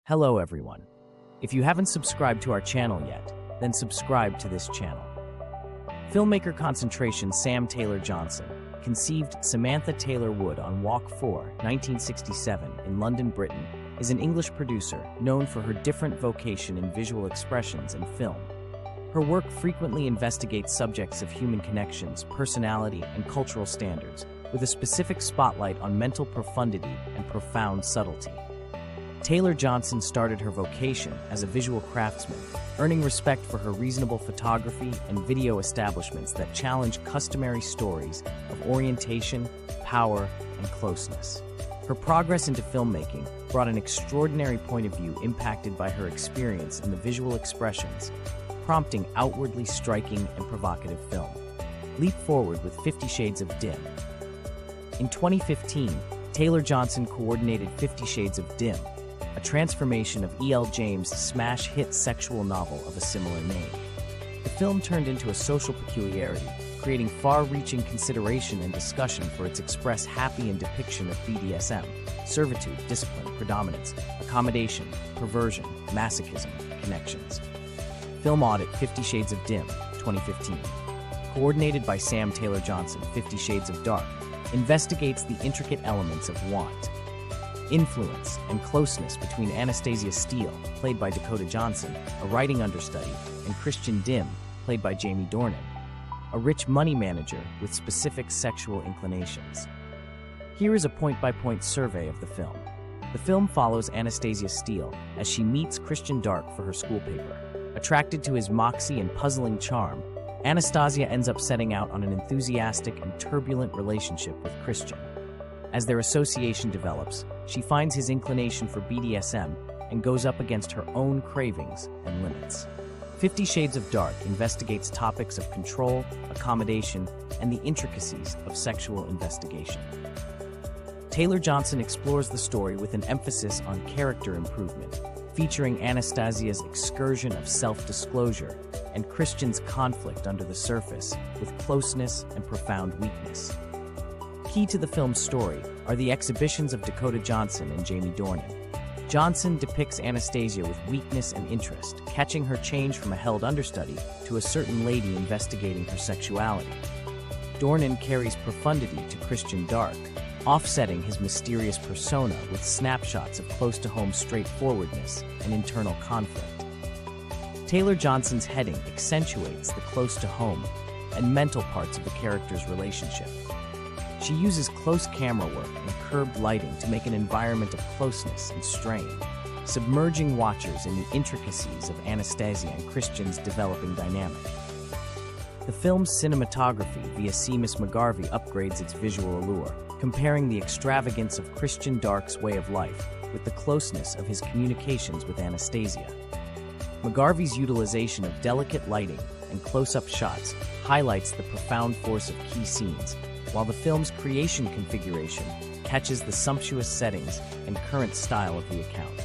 Hello everyone. If you haven't subscribed to our channel yet, then subscribe to this channel. Filmmaker concentration Sam Taylor Johnson conceived Samantha Taylor Wood on Walk 4, 1967 in London, Britain, is an English producer known for her different vocation in visual expressions and film. Her work frequently investigates subjects of human connections, personality, and cultural standards, with a specific spotlight on mental profundity and profound subtlety. Taylor Johnson started her vocation as a visual craftsman, earning respect for her reasonable photography and video establishments that challenge customary stories of orientation, power, and closeness. Her progress into filmmaking brought an extraordinary point of view impacted by her experience in the visual expressions, prompting outwardly striking and provocative film. Leap forward with 50 Shades of Dim. In 2015, Taylor Johnson coordinated 50 Shades of Dim, a transformation of E.L. James' smash hit sexual novel of a similar name. The film turned into a social peculiarity, creating far-reaching consideration and discussion for its express happy and depiction of BDSM, servitude, discipline, predominance, accommodation, perversion, masochism, connections. Film audit 50 Shades of Dim, 2015. Coordinated by Sam Taylor Johnson, 50 Shades of Dark investigates the intricate elements of want, influence, and closeness between Anastasia Steele, played by Dakota Johnson, a writing understudy, and Christian Dim, played by Jamie Dornan, a rich money manager with specific sexual inclinations. Here is a point-by-point survey of the film. The film follows Anastasia Steele as she meets Christian Dark for her school paper. Attracted to his moxie and puzzling charm, Anastasia ends up setting out on an enthusiastic and turbulent relationship with Christian. As their association develops, she finds his inclination for BDSM and goes up against her own cravings and limits. 50 Shades of Dark investigates topics of control, accommodation, and the intricacies of sexual investigation. Taylor Johnson explores the story with an emphasis on character improvement, featuring Anastasia's excursion of self-disclosure and Christian's conflict under the surface with closeness and profound weakness. Key to the film's story are the exhibitions of Dakota Johnson and Jamie Dornan. Johnson depicts Anastasia with weakness and interest, catching her change from a held understudy to a certain lady investigating her sexuality. Dornan carries profundity to Christian Dark, offsetting his mysterious persona with snapshots of close-to-home straightforwardness and internal conflict. Taylor Johnson's heading accentuates the close-to-home and mental parts of the character's relationship. She uses close camera work and curved lighting to make an environment of closeness and strain, submerging watchers in the intricacies of Anastasia and Christian's developing dynamic. The film's cinematography via Seamus McGarvey upgrades its visual allure, comparing the extravagance of Christian Dark's way of life with the closeness of his communications with Anastasia. McGarvey's utilization of delicate lighting and close-up shots highlights the profound force of key scenes, while the film's creation configuration catches the sumptuous settings and current style of the account.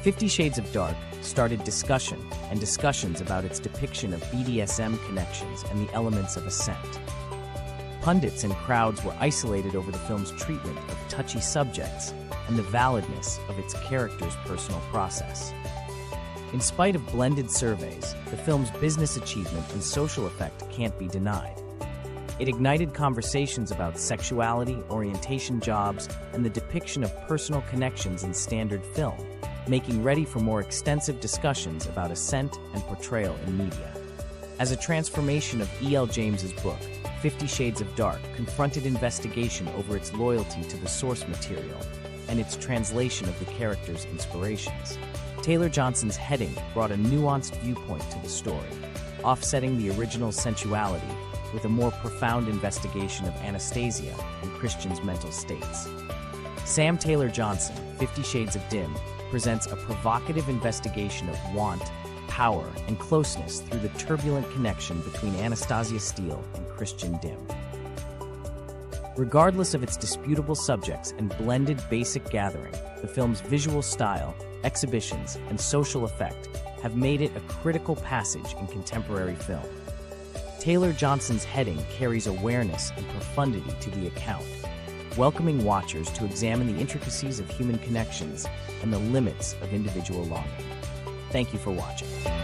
50 Shades of Dark started discussions about its depiction of BDSM connections and the elements of assent. Pundits and crowds were isolated over the film's treatment of touchy subjects and the validness of its character's personal process. In spite of blended surveys, the film's business achievement and social effect can't be denied. It ignited conversations about sexuality, orientation jobs, and the depiction of personal connections in standard film, making ready for more extensive discussions about assent and portrayal in media. As a transformation of E.L. James's book, 50 Shades of Dark confronted investigation over its loyalty to the source material and its translation of the character's inspirations. Taylor Johnson's heading brought a nuanced viewpoint to the story, offsetting the original sensuality with a more profound investigation of Anastasia and Christian's mental states. Sam Taylor Johnson, 50 Shades of Dim, presents a provocative investigation of want, power, and closeness through the turbulent connection between Anastasia Steele and Christian Dim. Regardless of its disputable subjects and blended basic gathering, the film's visual style, exhibitions, and social effect have made it a critical passage in contemporary film. Taylor Johnson's heading carries awareness and profundity to the account, welcoming watchers to examine the intricacies of human connections and the limits of individual longing. Thank you for watching.